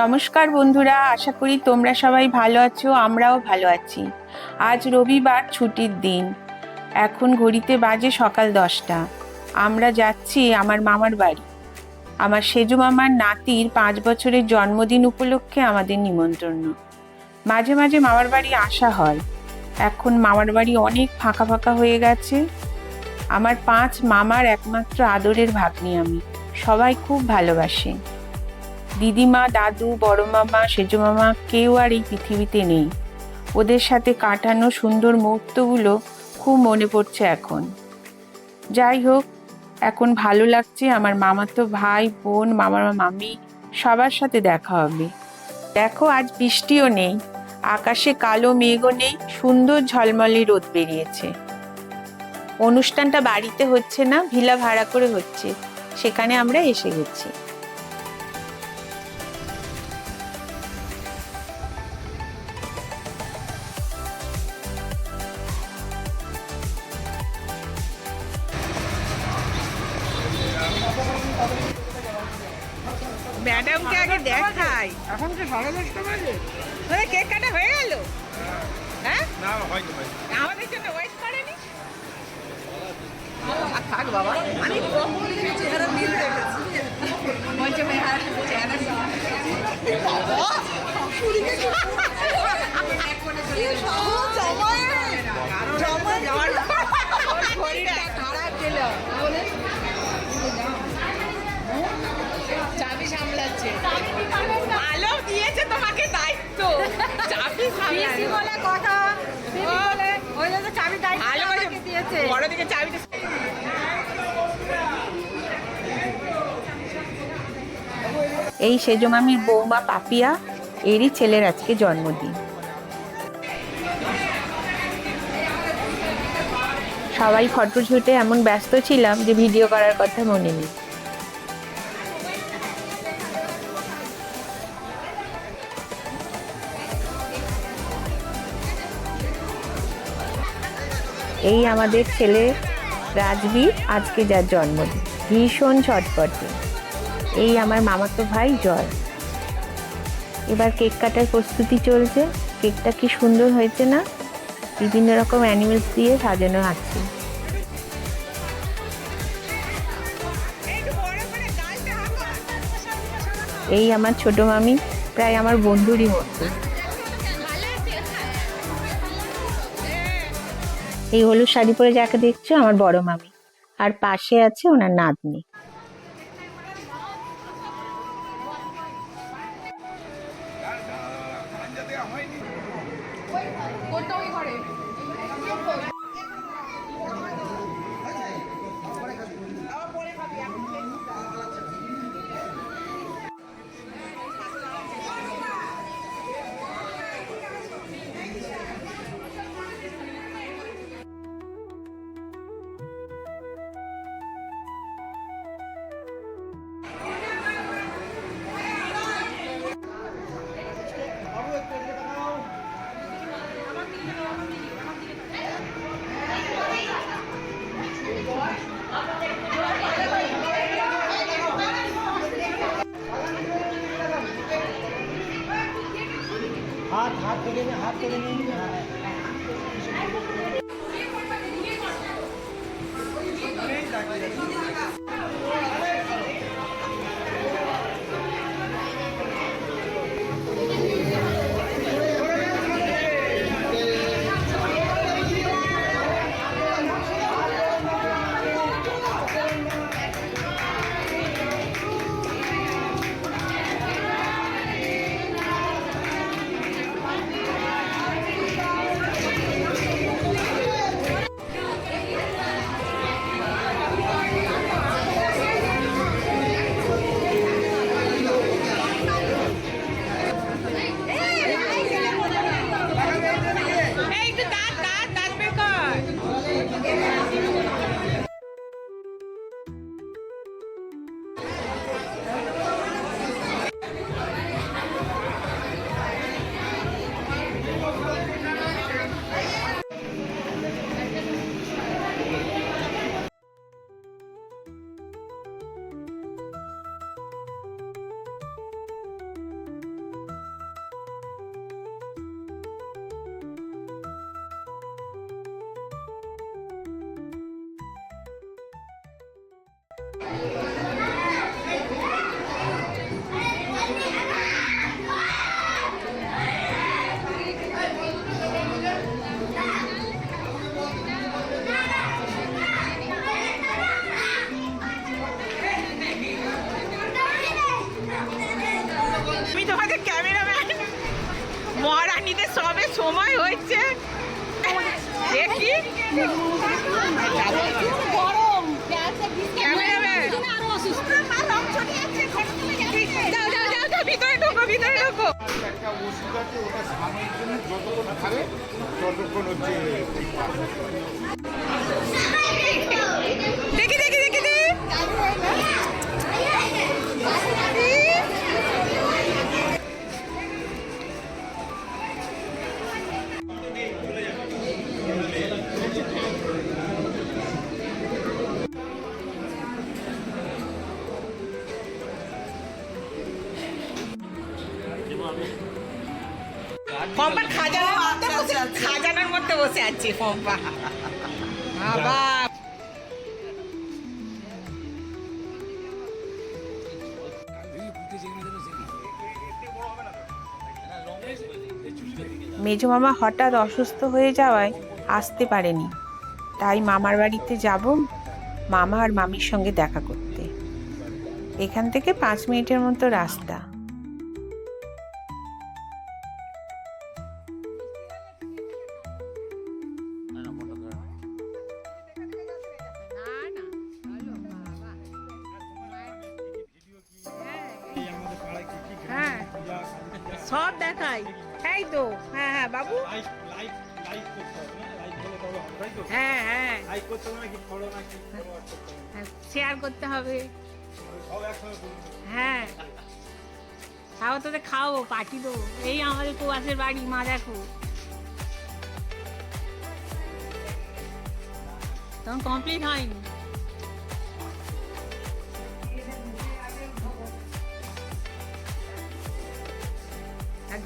নমস্কার বন্ধুরা, আশা করি তোমরা সবাই ভালো আছো। আমরাও ভালো আছি। আজ রবিবার, ছুটির দিন। এখন ঘড়িতে বাজে সকাল 10টা। আমরা যাচ্ছি আমার মামার বাড়ি। আমার সেজু মামার নাতির 5 বছরের জন্মদিন উপলক্ষে আমাদের নিমন্ত্রণ। মাঝে মাঝে মামার বাড়ি আসা হয়। এখন মামার বাড়ি অনেক ফাঁকা ফাঁকা হয়ে গেছে। আমার 5 মামার একমাত্র আদরের ভাগ্নি আমি। সবাই খুব ভালোবাসে। দিদিমা, দাদু, বড় মামা, সেজো মামা কেউ আর এই পৃথিবীতে নেই। ওদের সাথে কাটানো সুন্দর মুহূর্তগুলো খুব মনে পড়ছে এখন। যাই হোক, এখন ভালো লাগছে। আমার মামাতো ভাই, বোন, মামার মামি সবার সাথে দেখা হবে। দেখো, আজ বৃষ্টিও নেই, আকাশে কালো মেঘও নেই, সুন্দর ঝলমলে রোদ বেরিয়েছে। অনুষ্ঠানটা বাড়িতে হচ্ছে না, ভিলা ভাড়া করে হচ্ছে। সেখানে আমরা এসে গেছি। ম্যাডামকে আগে দেখাই। এখন কি 10:30 বাজে? কেক কাটা হয়ে গেল? হ্যাঁ, না হয়নি। আমাদের জন্য ওয়েট করেনি। থাক বাবা, আমি চেহারা মিল দেখেছি। বলছে মেহার চেহারা খারাপ ছিল, চাবি সামলাচ্ছে। আলো দিয়েছে তোমাকে দায়িত্ব, চাবি পিসি বলে কথা, দিদি বলে ওই যে চাবি দায়িত্ব আলো আমাকে দিয়েছে। বড় দিকে চাবিটা। এই সেজো মামির বৌমা পাপিয়া, এরই ছেলের আজকে জন্মদিন। সবাই ফটো শুটে এমন ব্যস্ত ছিলাম যে ভিডিও করার কথা মনে নেই। এই আমাদের ছেলে রাজবীর, আজকে যার জন্মদিন, ভীষণ ছটপটে। এই আমার মামাতো ভাই জয়। এবার কেক কাটার প্রস্তুতি চলছে। কেকটা কি সুন্দর হয়েছে না? বিভিন্ন রকম অ্যানিমেলস দিয়ে সাজানো আছে। এই আমার ছোট মামি, প্রায় আমার বন্ধুরই মতো। এই হলুদ শাড়ি পরে যাকে দেখছো আমার বড় মামি, আর পাশে আছে ওনার নাতনি। হাত ধরে নিন। আমি তোমাদের ক্যামেরাম্যান, মহারানীদের সবে সময় হয়েছে দেখি। ক্যামেরাম্যান যাও যাও যাও যাও, ভিতরে ঢোকো ভিতরে ঢোকো। একটা ওষুধ আছে, ওটা স্নানের জন্য যতক্ষণ খাবে ততক্ষণ হচ্ছে দেখি দেখি দেখি দেখি। পম্পা খাজানার মধ্যে বসে আছে পম্পা। বাবা মেজো মামা হঠাৎ অসুস্থ হয়ে যাওয়ায় আসতে পারেনি, তাই মামার বাড়িতে যাব মামা আর মামির সঙ্গে দেখা করতে। এখান থেকে 5 মিনিটের মতো রাস্তা। হ্যাঁ সব দেখাই, তাই তো। হ্যাঁ হ্যাঁ বাবু, হ্যাঁ হ্যাঁ শেয়ার করতে হবে। হ্যাঁ তাও তোদের খাওয়াবো, পাঠিয়ে দেবো। এই আমাদের কুয়াশের বাড়ি, মা দেখো তখন কমপ্লিট হয়নি।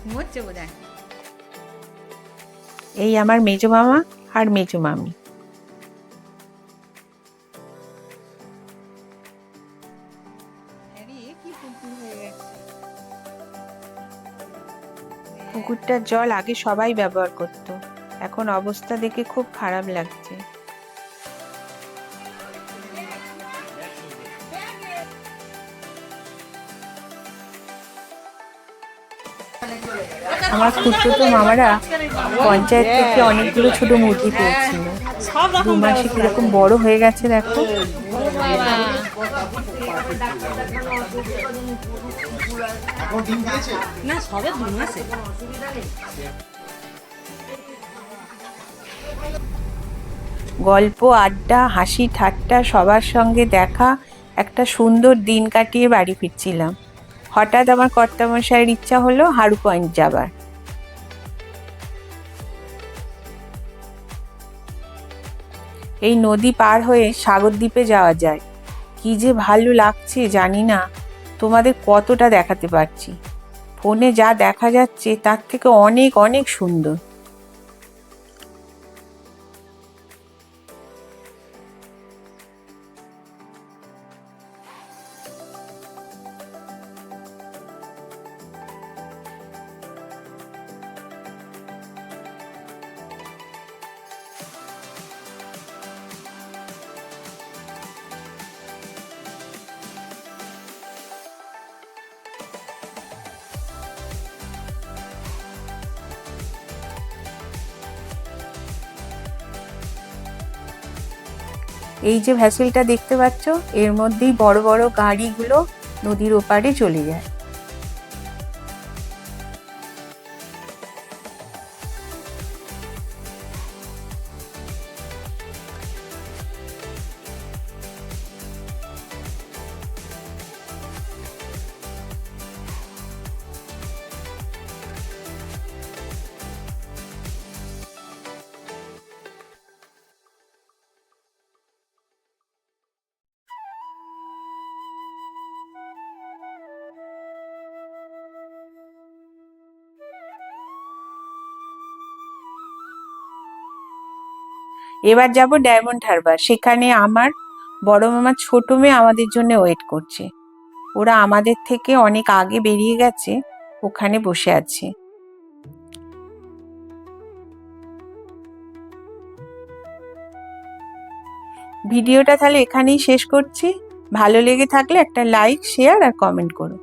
ঘুমোচ্ছে বোধ হয়। এই আমার মেজো মামা আর মেজো মামি। পুকুরটার জল আগে সবাই ব্যবহার করত, এখন অবস্থা দেখে খুব খারাপ লাগছে। আমার খুঁড়তো মামারা পঞ্চায়েত থেকে অনেকগুলো ছোট মুরগি পেয়েছিল। 2 মাসে কিরকম বড় হয়ে গেছে দেখো। না সবে 2 মাসে। গল্প আড্ডা হাসি ঠাট্টা সবার সঙ্গে দেখা, একটা সুন্দর দিন কাটিয়ে বাড়ি ফিরছিলাম। হঠাৎ আমার কর্তামশাইয়ের ইচ্ছা হলো হারু পয়েন্ট যাবার। এই নদী পার হয়ে সাগরদ্বীপে যাওয়া যায়। কি যে ভালো লাগছে জানি না তোমাদের কতটা দেখাতে পারছি। ফোনে যা দেখা যাচ্ছে তার থেকে অনেক অনেক সুন্দর। এই যে ভ্যাসেলটা দেখতে পাচ্ছ, এর মধ্যেই বড় বড় গাড়িগুলো নদীর ওপারে চলে যায়। এবার যাব ডায়মন্ড হারবার। সেখানে আমার বড় মামার ছোট মেয়ে আমাদের জন্য ওয়েট করছে। ওরা আমাদের থেকে অনেক আগে বেরিয়ে গেছে, ওখানে বসে আছে। ভিডিওটা তাহলে এখানেই শেষ করছি। ভালো লেগে থাকলে একটা লাইক, শেয়ার আর কমেন্ট করো।